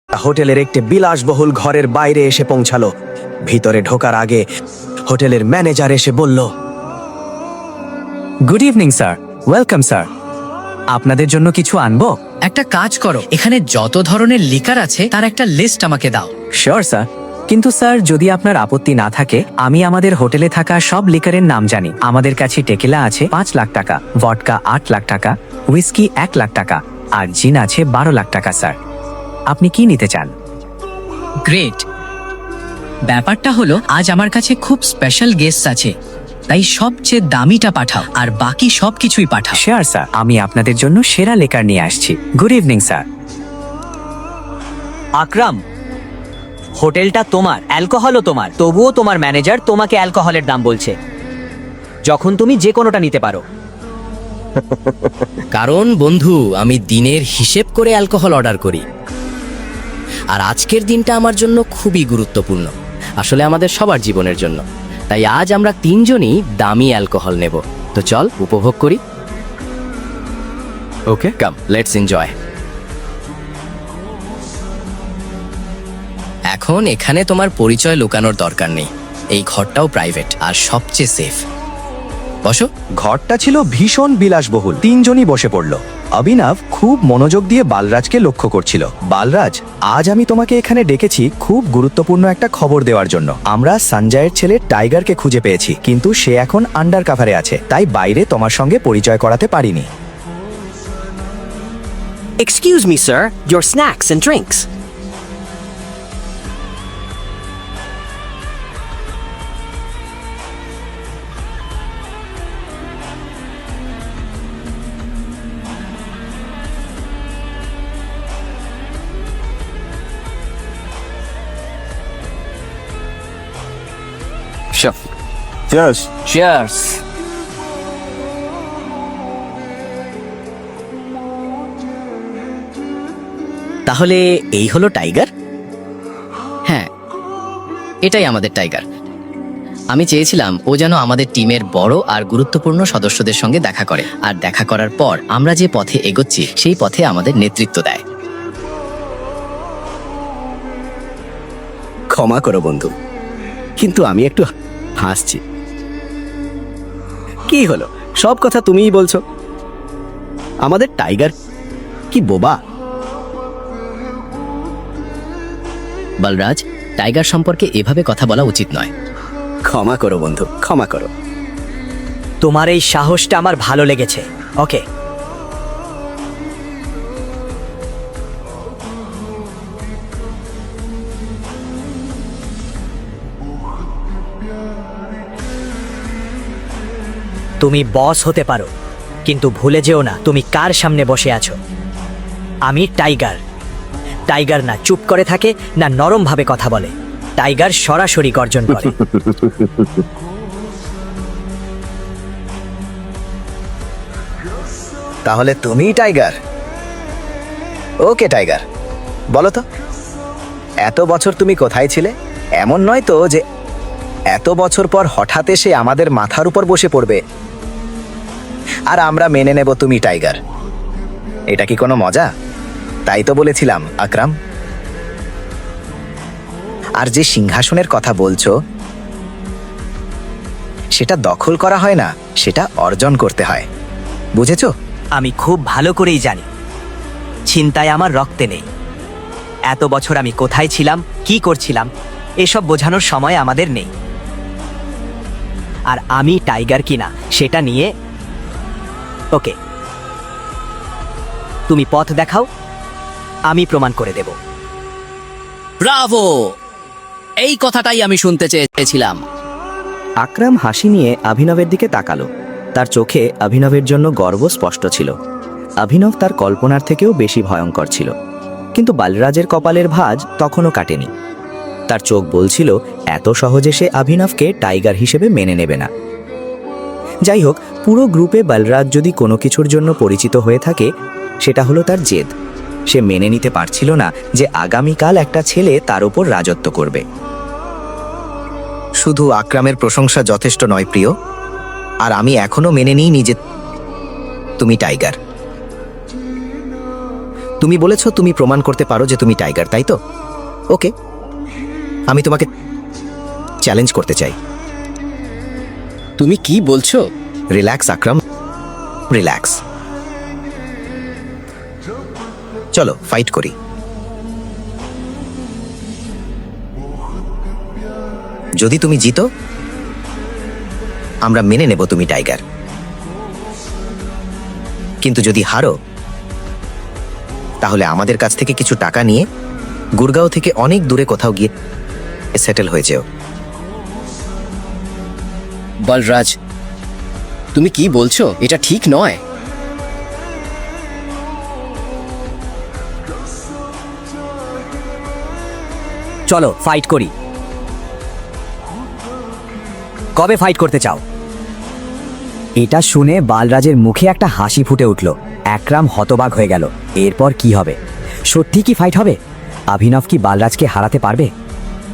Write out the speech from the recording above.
হোটেলের একটি বিলাসবহুল ঘরের বাইরে এসে পৌঁছালো। ভিতরে ঢোকার আগে হোটেলের ম্যানেজার এসে বলল, good evening sir, welcome sir. আপনাদের জন্য কিছু আনবো? একটা কাজ করো, এখানে যত ধরনের লিকার আছে তার একটা লিস্ট আমাকে দাও। শিওর স্যার, কিন্তু স্যার যদি আপনার আপত্তি না থাকে, আমি আমাদের হোটেলে থাকা সব লিকারের নাম জানি। আমাদের কাছে টেকিলা আছে 5 লাখ টাকা, ভডকা 8 লাখ টাকা, হুইস্কি 1 লাখ টাকা, আর জিন আছে 12 লাখ টাকা। স্যার আপনি কি নিতে চান? গ্রেট। ব্যাপারটা হলো আজ আমার কাছে খুব স্পেশাল গেস্ট আছে, তাই সবচেয়ে দামিটা পাঠাও আর বাকি সবকিছুই পাঠাও। শিওর স্যার, আমি আপনাদের জন্য সেরা লিকার নিয়ে আসছি। Good evening sir. আকরাম, হোটেলটা তোমার, অ্যালকোহলও তোমার, তবুও তোমার ম্যানেজার তোমাকে অ্যালকোহলের দাম বলছে, যখন তুমি যে কোনোটা নিতে পারো। কারণ বন্ধু, আমি দিনের হিসেব করে অ্যালকোহল অর্ডার করি, আর আজকের দিনটা আমার জন্য খুবই গুরুত্বপূর্ণ, আসলে আমাদের সবার জীবনের জন্য। তাই আজ আমরা তিনজনই দামি অ্যালকোহল নেব। তো চল উপভোগ করি। ওকে, কাম লেটস এনজয়। এখন এখানে তোমার পরিচয় লুকানোর দরকার নেই। এই ঘরটাও প্রাইভেট আর সবচেয়ে সেফ। বসো। ঘরটা ছিল ভীষণ বিলাসবহুল। তিনজনই বসে পড়ল। অভিনব খুব মনোযোগ দিয়ে বালরাজকে লক্ষ্য করছিল। বালরাজ, আজ আমি তোমাকে এখানে ডেকেছি খুব গুরুত্বপূর্ণ একটা খবর দেওয়ার জন্য। আমরা সঞ্জয়ের ছেলে টাইগারকে খুঁজে পেয়েছি, কিন্তু সে এখন আন্ডার কাভারে আছে, তাই বাইরে তোমার সঙ্গে পরিচয় করাতে পারিনি। Excuse me, sir. Your snacks and drinks. Cheers. তাহলে এই হলো টাইগার? হ্যাঁ, এটাই আমাদের টাইগার। আমি চেয়েছিলাম ও যেন আমাদের টিমের বড় আর গুরুত্বপূর্ণ সদস্যদের সঙ্গে দেখা করে, আর দেখা করার পর আমরা যে পথে এগোচ্ছি সেই পথে আমাদের নেতৃত্ব দেয়। ক্ষমা করো বন্ধু, কিন্তু আমি একটু হাসছি। কি হলো, সব কথা তুমিই বলছো। আমাদের টাইগার কি বোবা? বলরাজ, টাইগার সম্পর্কে এভাবে কথা বলা উচিত নয়। ক্ষমা করো বন্ধু, ক্ষমা করো। তোমার এই সাহসটা আমার ভালো লেগেছে। ওকে, তুমি বস হতে পারো, কিন্তু ভুলে যেও না তুমি কার সামনে বসে আছো। আমি টাইগার। টাইগার না চুপ করে থাকে, না নরম ভাবে কথা বলে। টাইগার সরাসরি গর্জন করে। তাহলে তুমিই টাইগার? ওকে টাইগার, বলো তো, এত বছর তুমি কোথায় ছিলে? এমন নয় তো যে এত বছর পর হঠাৎ এসে আমাদের মাথার উপর বসে পড়বে আর আমরা মেনে নেব তুমি টাইগার। এটা কি কোনো মজা? তাই তো বলেছিলাম আকরাম। আর যে সিংহাসনের কথা বলছো, সেটা দখল করা হয় না, সেটা অর্জন করতে হয়, বুঝেছো? আমি খুব ভালো করেই জানি ছিনতাই আমার রক্তে নেই। এত বছর আমি কোথায় ছিলাম, কি করছিলাম, এসব বোঝানোর সময় আমাদের নেই। আর আমি টাইগার কিনা সেটা নিয়ে ওকে, তুমি পথ দেখাও, আমি প্রমাণ করে দেব। ব্রাভো! এই কথাটাই আমি শুনতে চেয়েছিলাম। আকরাম হাসি নিয়ে অভিনবের দিকে তাকালো। তার চোখে অভিনবের জন্য গর্ব স্পষ্ট ছিল। অভিনব তার কল্পনার থেকেও বেশি ভয়ঙ্কর ছিল, কিন্তু বালরাজের কপালের ভাঁজ তখনও কাটেনি। তার চোখ বলছিল এত সহজে সে অভিনবকে টাইগার হিসেবে মেনে নেবে না। যাই হোক, পুরো গ্রুপে বালরাজ যদি কোনো কিছুর জন্য পরিচিত হয়ে থাকে, সেটা হলো তার জেদ। সে মেনে নিতে পারছিল না যে আগামীকাল একটা ছেলে তার উপর রাজত্ব করবে। শুধু আকরামের প্রশংসা যথেষ্ট নয় প্রিয়, আর আমি এখনো মেনে নিইনি যে তুমি টাইগার। তুমি বলেছো তুমি প্রমাণ করতে পারো যে তুমি টাইগার, তাই তো? ওকে, আমি তোমাকে চ্যালেঞ্জ করতে চাই। তুমি কি বলছো? রিল্যাক্স আকরাম, রিল্যাক্স। চলো ফাইট করি। যদি তুমি জিতো, আমরা মেনে নেব তুমি টাইগার, কিন্তু যদি হারো তাহলে আমাদের কাছ থেকে কিছু টাকা নিয়ে গুরগাঁও থেকে অনেক দূরে কোথাও গিয়ে সেটেল হয়ে যেও। বলরাজ, তুমি কি বলছো? এটা ঠিক নয়। চলো ফাইট করি। কবে ফাইট করতে চাও? এটা শুনে বালরাজের মুখে একটা হাসি ফুটে উঠল। একরাম হতবাক হয়ে গেল। এরপর কি হবে? সত্যি কি ফাইট হবে? অভিনব কি বালরাজকে হারাতে পারবে?